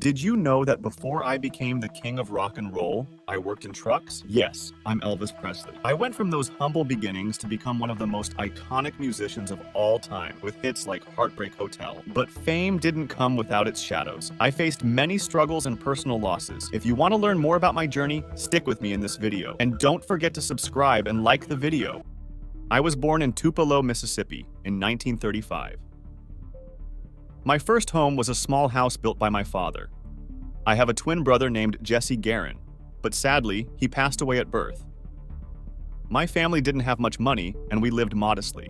Did you know that before I became the king of rock and roll, I worked in trucks? Yes, I'm Elvis Presley. I went from those humble beginnings to become one of the most iconic musicians of all time, with hits like Heartbreak Hotel. But fame didn't come without its shadows. I faced many struggles and personal losses. If you want to learn more about my journey, stick with me in this video. And don't forget to subscribe and like the video. I was born in Tupelo, Mississippi in 1935. My first home was a small house built by my father. I have a twin brother named Jesse Guerin, but sadly, he passed away at birth. My family didn't have much money, and we lived modestly.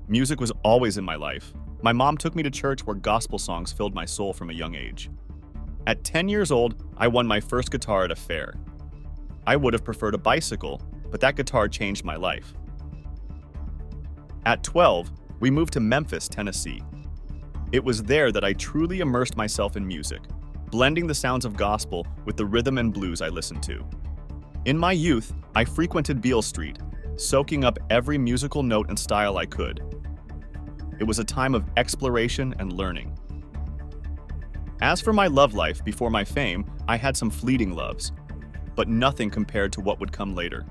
Music was always in my life. My mom took me to church where gospel songs filled my soul from a young age. At 10 years old, I won my first guitar at a fair. I would have preferred a bicycle, but that guitar changed my life. At 12, we moved to Memphis, Tennessee. It was there that I truly immersed myself in music, blending the sounds of gospel with the rhythm and blues I listened to. In my youth, I frequented Beale Street, soaking up every musical note and style I could. It was a time of exploration and learning. As for my love life before my fame, I had some fleeting loves, but nothing compared to what would come later.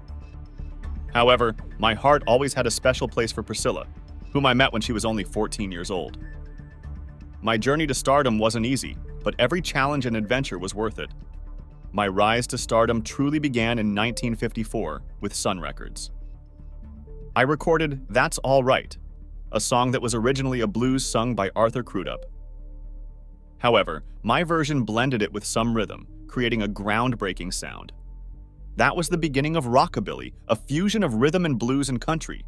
However, my heart always had a special place for Priscilla, whom I met when she was only 14 years old. My journey to stardom wasn't easy, but every challenge and adventure was worth it. My rise to stardom truly began in 1954 with Sun Records. I recorded That's All Right, a song that was originally a blues sung by Arthur Crudup. However, my version blended it with some rhythm, creating a groundbreaking sound. That was the beginning of rockabilly, a fusion of rhythm and blues and country.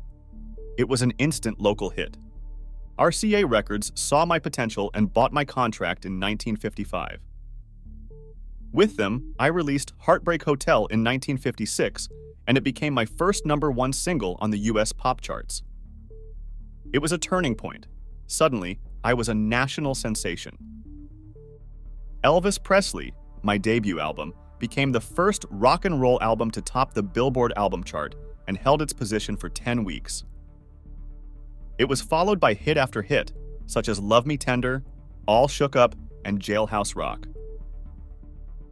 It was an instant local hit. RCA Records saw my potential and bought my contract in 1955. With them, I released Heartbreak Hotel in 1956, and it became my first #1 single on the US pop charts. It was a turning point. Suddenly, I was a national sensation. Elvis Presley, my debut album, became the first rock and roll album to top the Billboard album chart and held its position for 10 weeks. It was followed by hit after hit, such as Love Me Tender, All Shook Up, and Jailhouse Rock.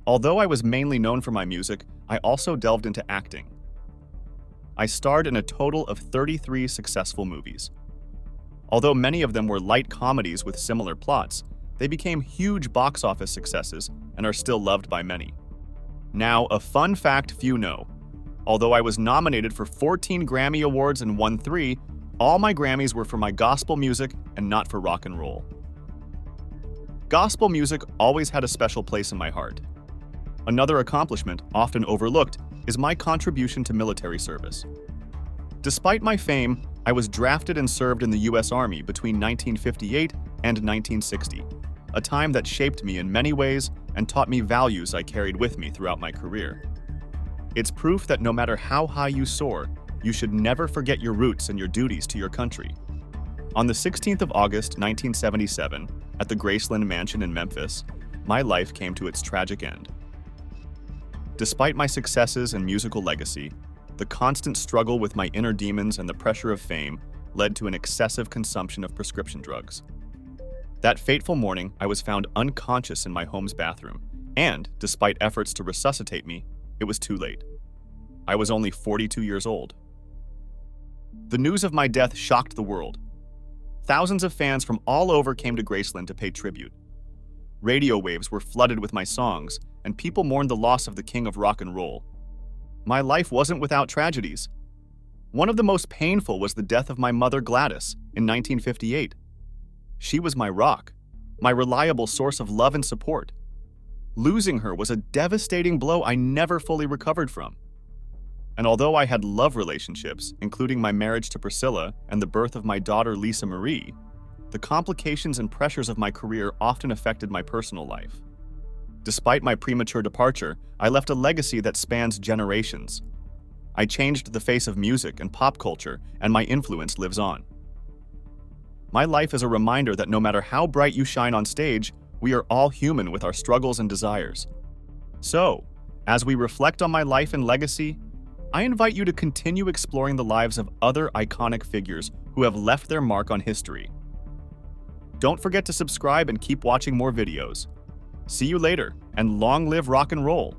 Although I was mainly known for my music, I also delved into acting. I starred in a total of 33 successful movies. Although many of them were light comedies with similar plots, they became huge box office successes and are still loved by many. Now, a fun fact few know. Although I was nominated for 14 Grammy Awards and won 3, all my Grammys were for my gospel music and not for rock and roll. Gospel music always had a special place in my heart. Another accomplishment, often overlooked, is my contribution to military service. Despite my fame, I was drafted and served in the US Army between 1958 and 1960, a time that shaped me in many ways and taught me values I carried with me throughout my career. It's proof that no matter how high you soar, you should never forget your roots and your duties to your country. On the 16th of August, 1977, at the Graceland Mansion in Memphis, my life came to its tragic end. Despite my successes and musical legacy, the constant struggle with my inner demons and the pressure of fame led to an excessive consumption of prescription drugs. That fateful morning, I was found unconscious in my home's bathroom, and, despite efforts to resuscitate me, it was too late. I was only 42 years old. The news of my death shocked the world. Thousands of fans from all over came to Graceland to pay tribute. Radio waves were flooded with my songs, and people mourned the loss of the king of rock and roll. My life wasn't without tragedies. One of the most painful was the death of my mother Gladys in 1958. She was my rock, my reliable source of love and support. Losing her was a devastating blow I never fully recovered from. And although I had love relationships, including my marriage to Priscilla and the birth of my daughter Lisa Marie, the complications and pressures of my career often affected my personal life. Despite my premature departure, I left a legacy that spans generations. I changed the face of music and pop culture, and my influence lives on. My life is a reminder that no matter how bright you shine on stage, we are all human with our struggles and desires. So, as we reflect on my life and legacy, I invite you to continue exploring the lives of other iconic figures who have left their mark on history. Don't forget to subscribe and keep watching more videos. See you later, and long live rock and roll!